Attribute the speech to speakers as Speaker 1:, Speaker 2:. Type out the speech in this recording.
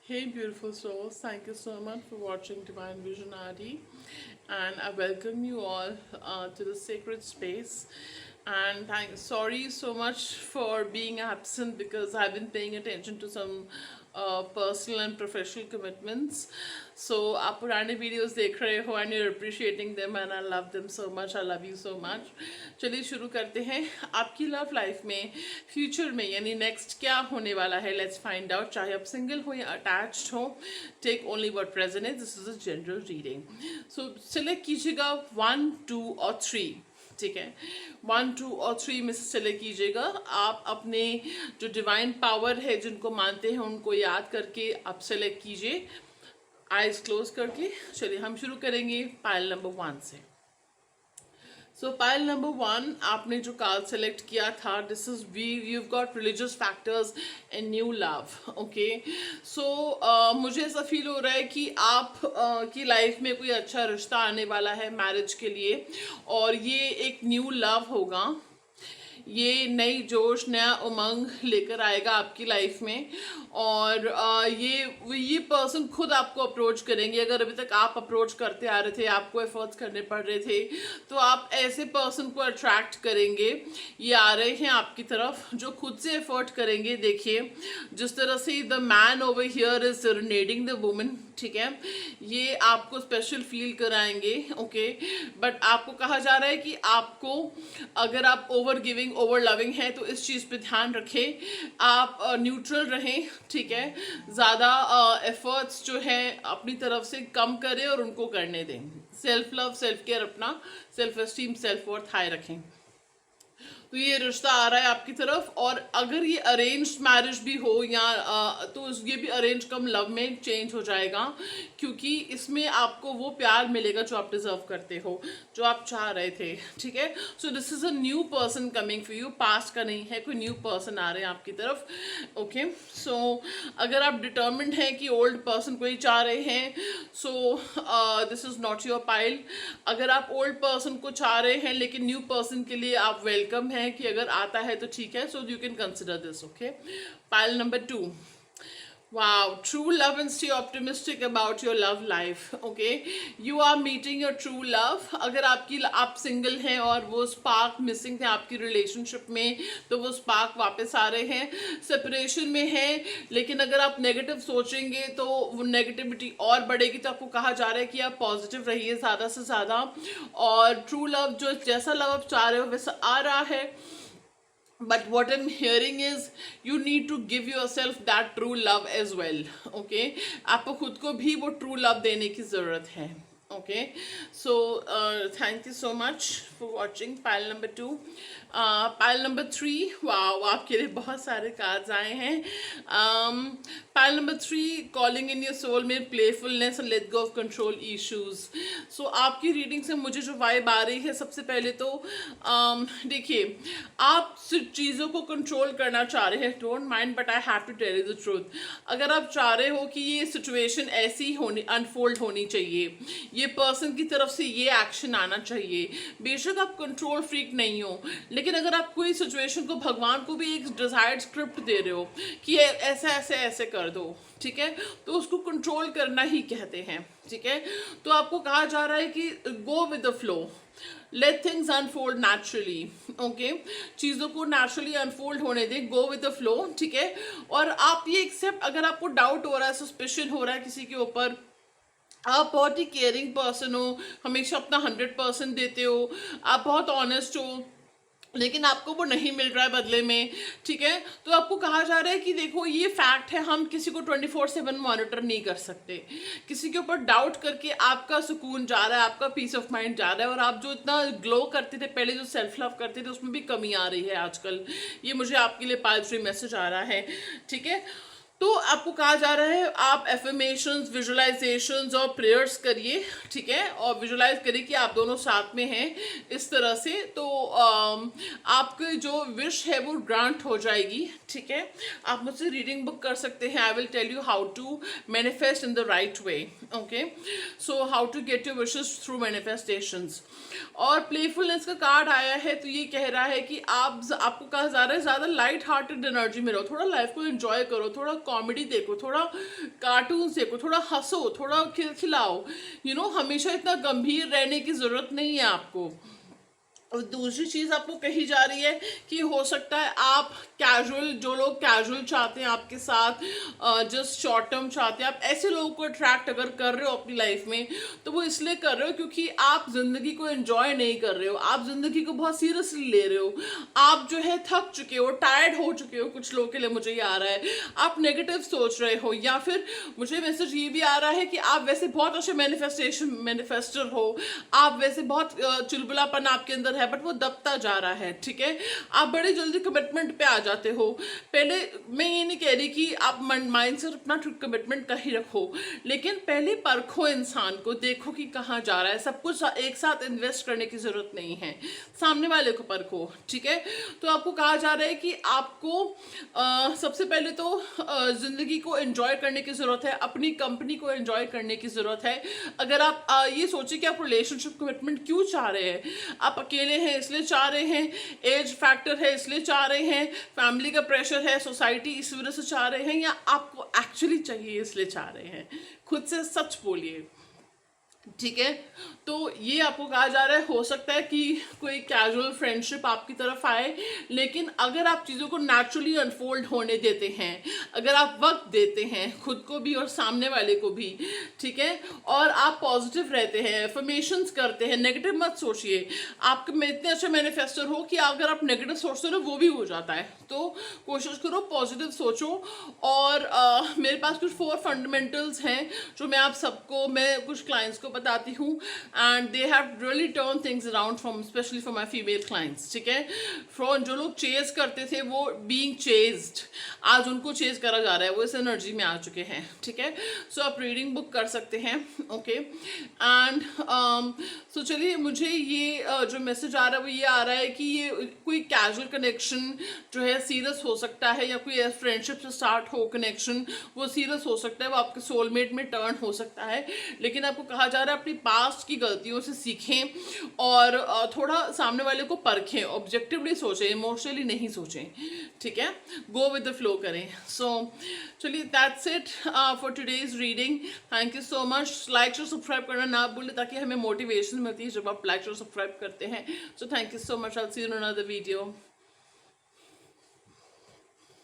Speaker 1: Hey, beautiful souls, thank you so much for watching Divine Vision RD, and I welcome you all to the sacred space. And sorry so much for being absent because I've been paying attention to some personal and professional commitments. So आप पुराने videos देख रहे हो and you're appreciating them and I love them so much. I love you so much. चलिए शुरू करते हैं. आपकी लव लाइफ में फ्यूचर में यानी नेक्स्ट क्या होने वाला है, लेट्स फाइंड आउट. चाहे आप सिंगल हो या अटैच्ड हो, take only what resonates. This is a general reading. So select कीजिएगा 1, 2 और 3. ठीक है, 1, 2 और 3 में से सेलेक्ट कीजिएगा. आप अपने जो डिवाइन पावर है जिनको मानते हैं उनको याद करके आप सेलेक्ट कीजिए, आइज क्लोज करके. चलिए हम शुरू करेंगे पाइल नंबर 1 से. सो पाइल नंबर 1, आपने जो कार्ड सेलेक्ट किया था, this is we you got religious factors and new love. Okay, so मुझे ऐसा फील हो रहा है कि आप की लाइफ में कोई अच्छा रिश्ता आने वाला है मैरिज के लिए, और ये एक न्यू लव होगा. ये नई जोश, नया उमंग लेकर आएगा आपकी लाइफ में. और ये पर्सन खुद आपको अप्रोच करेंगे. अगर अभी तक आप अप्रोच करते आ रहे थे, आपको एफर्ट्स करने पड़ रहे थे, तो आप ऐसे पर्सन को अट्रैक्ट करेंगे. ये आ रहे हैं आपकी तरफ जो खुद से एफर्ट करेंगे. देखिए जिस तरह से the man over here is serenading the woman, ठीक है, ये आपको स्पेशल फील कराएंगे. ओके, बट आपको कहा जा रहा है कि आपको, अगर आप ओवर गिविंग, ओवर लविंग है, तो इस चीज़ पे ध्यान रखें. आप न्यूट्रल रहें, ठीक है. ज़्यादा एफर्ट्स जो है अपनी तरफ से कम करें और उनको करने दें. सेल्फ लव, सेल्फ केयर, अपना self esteem, self worth high रखें. तो ये रिश्ता आ रहा है आपकी तरफ. और अगर ये अरेंज मैरिज भी हो या तो ये भी अरेंज कम लव में चेंज हो जाएगा, क्योंकि इसमें आपको वो प्यार मिलेगा जो आप डिजर्व करते हो, जो आप चाह रहे थे. ठीक है, so this is a new person coming for you. Past का नहीं है, कोई न्यू पर्सन आ रहे हैं आपकी तरफ. ओके, सो अगर आप डिटर्मिन्ड हैं कि ओल्ड पर्सन को ही चाह रहे हैं, so this is not your pile. अगर आप ओल्ड पर्सन को चाह रहे हैं लेकिन न्यू पर्सन के लिए आप वेलकम हैं कि अगर आता है तो ठीक है, so you can consider this. Okay, pile number 2. Wow, true love, and stay optimistic about your love life. Okay, you are meeting your true love. अगर आप सिंगल हैं और वो स्पार्क मिसिंग थे आपकी रिलेशनशिप में, तो वो स्पार्क वापस आ रहे हैं. सेपरेशन में है, लेकिन अगर आप नेगेटिव सोचेंगे तो वो नेगेटिविटी और बढ़ेगी. तो आपको कहा जा रहा है कि आप पॉजिटिव रहिए ज़्यादा से ज़्यादा. और ट्रू लव, जो जैसा लव आप चाह रहे हो वैसा आ रहा है. But what I'm hearing is you need to give yourself that true love as well. Okay, आपको खुद को भी वो true love देने की ज़रूरत है. Okay, so thank you so much for watching pile number 2. Pile number 3, wow, आपके लिए बहुत सारे cards आए हैं. Pile number 3, calling in your soulmate, playfulness and let go of control issues. So आपकी रीडिंग से मुझे जो वाइब आ रही है, सबसे पहले तो देखिए, आप सिर्फ चीज़ों को कंट्रोल करना चाह रहे हैं. Don't mind, but I have to tell you the truth. अगर आप चाह रहे हो कि ये सिचुएशन ऐसी होनी, अनफोल्ड होनी चाहिए, ये पर्सन की तरफ से ये एक्शन आना चाहिए, बेशक आप कंट्रोल फ्रीक नहीं हो, लेकिन अगर आप कोई सिचुएशन को, भगवान को भी एक डिजायर्ड स्क्रिप्ट दे रहे हो कि ऐसे ऐसे ऐसे कर दो, ठीक है, तो उसको कंट्रोल करना ही कहते हैं. ठीक है, तो आपको कहा जा रहा है कि go with the flow, let things unfold naturally. Okay, चीज़ों को नेचुरली अनफोल्ड होने दें, गो विद द फ्लो. ठीक है, और आप ये एक्सेप्ट, अगर आपको डाउट हो रहा है, सस्पिशन हो रहा है किसी के ऊपर, आप बहुत ही केयरिंग पर्सन हो, हमेशा अपना 100% देते हो, आप बहुत ऑनेस्ट हो, लेकिन आपको वो नहीं मिल रहा है बदले में. ठीक है, तो आपको कहा जा रहा है कि देखो ये फैक्ट है, हम किसी को 24/7 मॉनिटर नहीं कर सकते. किसी के ऊपर डाउट करके आपका सुकून जा रहा है, आपका पीस ऑफ माइंड जा रहा है, और आप जो इतना ग्लो करते थे पहले, जो सेल्फ लव करते थे, उसमें भी कमी आ रही है आजकल. ये मुझे आपके लिए पाजिटिव मैसेज आ रहा है. ठीक है, तो आपको कहा जा रहा है आप एफर्मेशंस, विजुअलाइजेशंस और प्रेयर्स करिए. ठीक है, और विजुअलाइज करिए कि आप दोनों साथ में हैं इस तरह से, तो आपकी जो विश है वो ग्रांट हो जाएगी. ठीक है, आप मुझसे रीडिंग बुक कर सकते हैं. I will tell you how to manifest in the right way. Okay, so how to get your wishes through manifestations. और प्लेफुलनेस का कार्ड आया है, तो ये कह रहा है कि आपको कहा जा रहा है ज़्यादा लाइट हार्टेड एनर्जी में रहो, थोड़ा लाइफ को एंजॉय करो, थोड़ा कॉमेडी देखो, थोड़ा कार्टून्स देखो, थोड़ा हंसो, थोड़ा खिलखिलाओ। हमेशा इतना गंभीर रहने की ज़रूरत नहीं है आपको। और दूसरी चीज़ आपको कही जा रही है कि हो सकता है आप कैजुअल, जो लोग कैजुअल चाहते हैं आपके साथ, जस्ट शॉर्ट टर्म चाहते हैं, आप ऐसे लोगों को अट्रैक्ट अगर कर रहे हो अपनी लाइफ में, तो वो इसलिए कर रहे हो क्योंकि आप ज़िंदगी को एंजॉय नहीं कर रहे हो, आप ज़िंदगी को बहुत सीरियसली ले रहे हो। आप जो है थक चुके हो, टायर्ड हो चुके हो, कुछ लोगों के लिए मुझे ये आ रहा है। आप नेगेटिव सोच रहे हो, या फिर मुझे मैसेज ये भी आ रहा है कि आप वैसे बहुत अच्छे मैनिफेस्टर हो, आप वैसे बहुत चुलबुलापन आपके अंदर है, बट वो दबता जा रहा है। ठीक है, आप बड़े जल्दी कमिटमेंट पे आ जाते हो। पहले मैं ये नहीं कह रही कि आप माइंड से अपना कमिटमेंट का ही रखो, लेकिन पहले परखो इंसान को, देखो कि कहाँ जा रहा है। सब कुछ एक साथ इन्वेस्ट करने की जरूरत नहीं है, सामने वाले को परखो। ठीक है, तो आपको कहा जा रहा है कि आपको सबसे पहले तो जिंदगी को एंजॉय करने की जरूरत है, अपनी कंपनी को एंजॉय करने की जरूरत है। अगर आप ये सोचिए कि आप रिलेशनशिप कमिटमेंट क्यों चाह रहे हैं, आप अकेले हैं इसलिए चाह रहे हैं, एज फैक्टर है इसलिए चाह रहे हैं, फैमिली का प्रेशर है, सोसाइटी इस वजह से चाह रहे हैं, या आपको एक्चुअली चाहिए इसलिए चाह रहे हैं, खुद से सच बोलिए। ठीक है, तो ये आपको कहा जा रहा है। हो सकता है कि कोई कैजुअल फ्रेंडशिप आपकी तरफ आए, लेकिन अगर आप चीज़ों को नेचुरली अनफोल्ड होने देते हैं, अगर आप वक्त देते हैं खुद को भी और सामने वाले को भी, ठीक है, और आप पॉजिटिव रहते हैं, एफर्मेशंस करते हैं, नेगेटिव मत सोचिए। आपके में इतने अच्छे मैनिफेस्टर हो कि अगर आप नेगेटिव सोचते हो वो भी हो जाता है, तो कोशिश करो पॉजिटिव सोचो। और मेरे पास कुछ 4 फंडामेंटल्स हैं जो मैं आप सबको, मैं कुछ क्लाइंट्स को बताती हूँ, and they have really turn things around from, specially for my female clients. ठीक है, फ्रॉम जो लोग चेज करते थे, वो बीइंग चेज्ड, आज उनको चेज करा जा रहा है, वो इस एनर्जी में आ चुके हैं। ठीक है, सो आप रीडिंग बुक कर सकते हैं। ओके, एंड सो चलिए, मुझे ये जो मैसेज आ रहा है वो ये आ रहा है कि ये कोई कैजुअल कनेक्शन जो है सीरियस हो सकता है, या कोई फ्रेंडशिप से स्टार्ट हो कनेक्शन वो सीरियस हो सकता है, वो आपके सोलमेट में टर्न हो सकता है। लेकिन आपको कहा जा रहा है अपनी पास्ट की गलतियों से सीखें और थोड़ा सामने वाले को परखें, ऑब्जेक्टिवली सोचें, इमोशनली नहीं सोचें। ठीक है, गो विद द फ्लो करें। सो चलिए, that's it for today's reading. Thank you so much. Like और सब्सक्राइब करना ना भूलें, ताकि हमें मोटिवेशन मिलती है जब आप लाइक और सब्सक्राइब करते हैं। So thank you so much. I will see you in another video.